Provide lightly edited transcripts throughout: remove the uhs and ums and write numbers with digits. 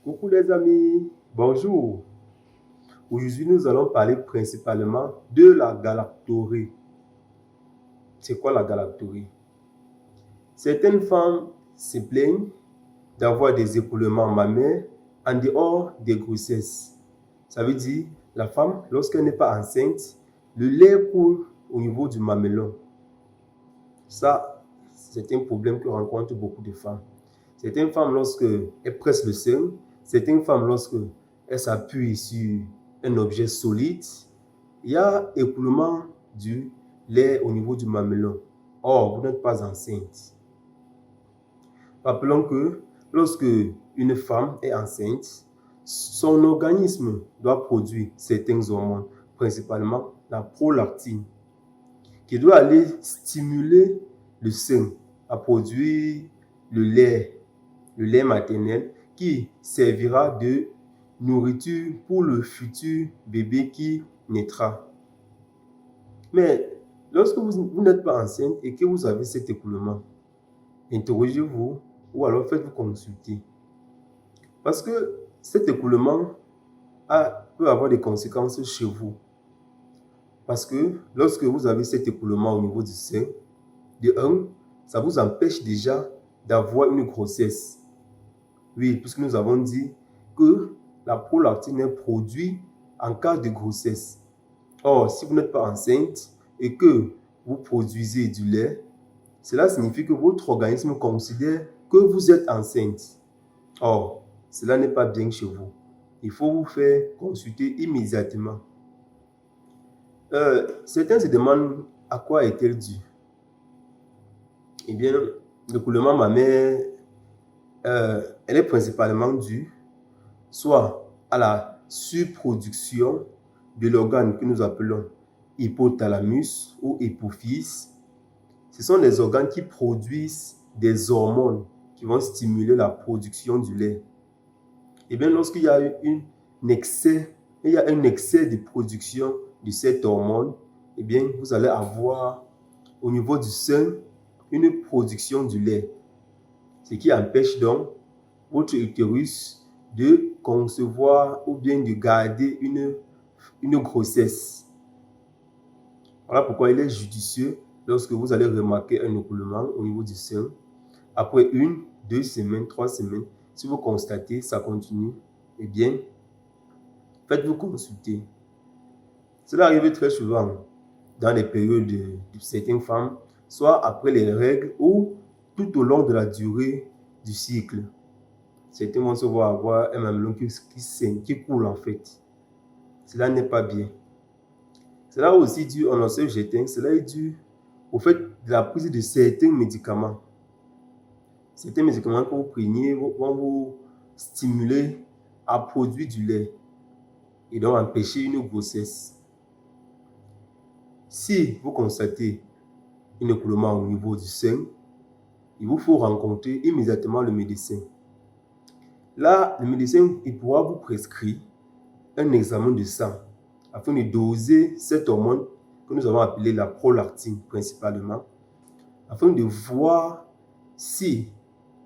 Coucou les amis, bonjour. Aujourd'hui, nous allons parler principalement de la galactorrhée. C'est quoi la galactorrhée? Certaines femmes se plaignent d'avoir des écoulements mammaires en dehors des grossesses. Ça veut dire, la femme, lorsqu'elle n'est pas enceinte, le lait coule au niveau du mamelon. Ça, c'est un problème que rencontrent beaucoup de femmes. Certaines femmes, lorsqu'elles pressent le sein, certaines femmes, lorsqu'elles s'appuient sur un objet solide, il y a écoulement du lait au niveau du mamelon. Or, vous n'êtes pas enceinte. Rappelons que lorsque une femme est enceinte, son organisme doit produire certaines hormones, principalement la prolactine, qui doit aller stimuler le sein à produire le lait maternel qui servira de nourriture pour le futur bébé qui naîtra. Mais lorsque vous n'êtes pas enceinte et que vous avez cet écoulement, interrogez-vous ou alors faites-vous consulter. Parce que cet écoulement peut avoir des conséquences chez vous. Parce que lorsque vous avez cet écoulement au niveau du sein, de un, ça vous empêche déjà d'avoir une grossesse. Oui, puisque nous avons dit que la prolactine est produite en cas de grossesse. Or, si vous n'êtes pas enceinte et que vous produisez du lait, cela signifie que votre organisme considère que vous êtes enceinte. Or, cela n'est pas bien chez vous. Il faut vous faire consulter immédiatement. Certains se demandent à quoi est-elle due. Eh bien, l'écoulement mammaire, elle est principalement due soit à la surproduction de l'organe que nous appelons hypothalamus ou hypophyse. Ce sont les organes qui produisent des hormones qui vont stimuler la production du lait. Et bien, lorsqu'il y a un excès de production de cette hormone, eh bien, vous allez avoir au niveau du sein une production du lait, ce qui empêche donc votre utérus de concevoir ou bien de garder une grossesse. Voilà pourquoi il est judicieux, lorsque vous allez remarquer un écoulement au niveau du sein, après 1, 2 semaines, 3 semaines, si vous constatez ça continue, eh bien, faites-vous consulter. Cela arrive très souvent dans les périodes de certaines femmes, soit après les règles ou tout au long de la durée du cycle. Certains vont se voir avoir un mamelon qui saigne, qui coule en fait. Cela n'est pas bien. Cela aussi dû, on en sait jeter, cela est dû au fait de la prise de certains médicaments. Certains médicaments que vous preniez vont vous stimuler à produire du lait et donc empêcher une grossesse. Si vous constatez un écoulement au niveau du sein, il vous faut rencontrer immédiatement le médecin. Là, le médecin il pourra vous prescrire un examen de sang afin de doser cette hormone que nous avons appelée la prolactine principalement, afin de voir si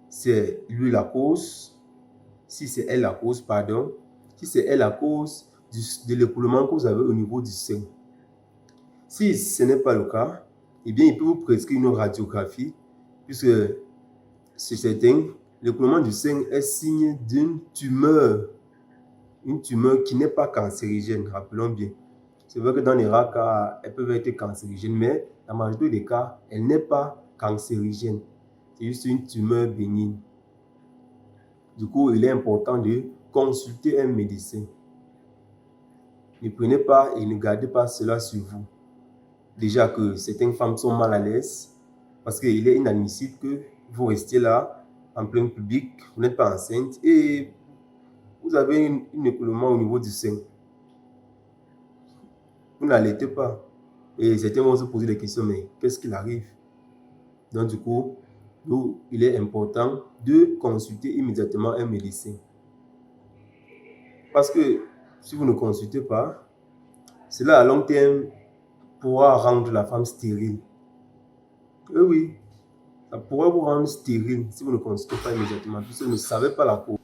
c'est lui la cause, si c'est elle la cause, pardon, si c'est elle la cause de l'écoulement que vous avez au niveau du sein. Si ce n'est pas le cas, eh bien, il peut vous prescrire une radiographie, puisque c'est certain, l'écoulement du sein est signe d'une tumeur, une tumeur qui n'est pas cancérigène, rappelons bien. C'est vrai que dans les rares cas, elles peuvent être cancérigènes, mais dans la majorité des cas, elle n'est pas cancérigène. C'est juste une tumeur bénigne. Du coup, il est important de consulter un médecin. Ne prenez pas et ne gardez pas cela sur vous. Déjà que certaines femmes sont mal à l'aise, parce qu'il est inadmissible que vous restiez là, en plein public, vous n'êtes pas enceinte et vous avez un écoulement au niveau du sein. Vous n'allaitez pas. Et certains vont se poser des questions, mais qu'est-ce qu'il arrive? Donc du coup, il est important de consulter immédiatement un médecin. Parce que si vous ne consultez pas, cela à long terme pourra rendre la femme stérile. Oui, ça pourrait vous rendre stérile si vous ne consultez pas immédiatement, puisque vous ne savez pas la cause.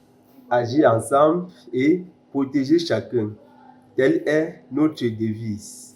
agir ensemble et protéger chacun. Telle est notre devise.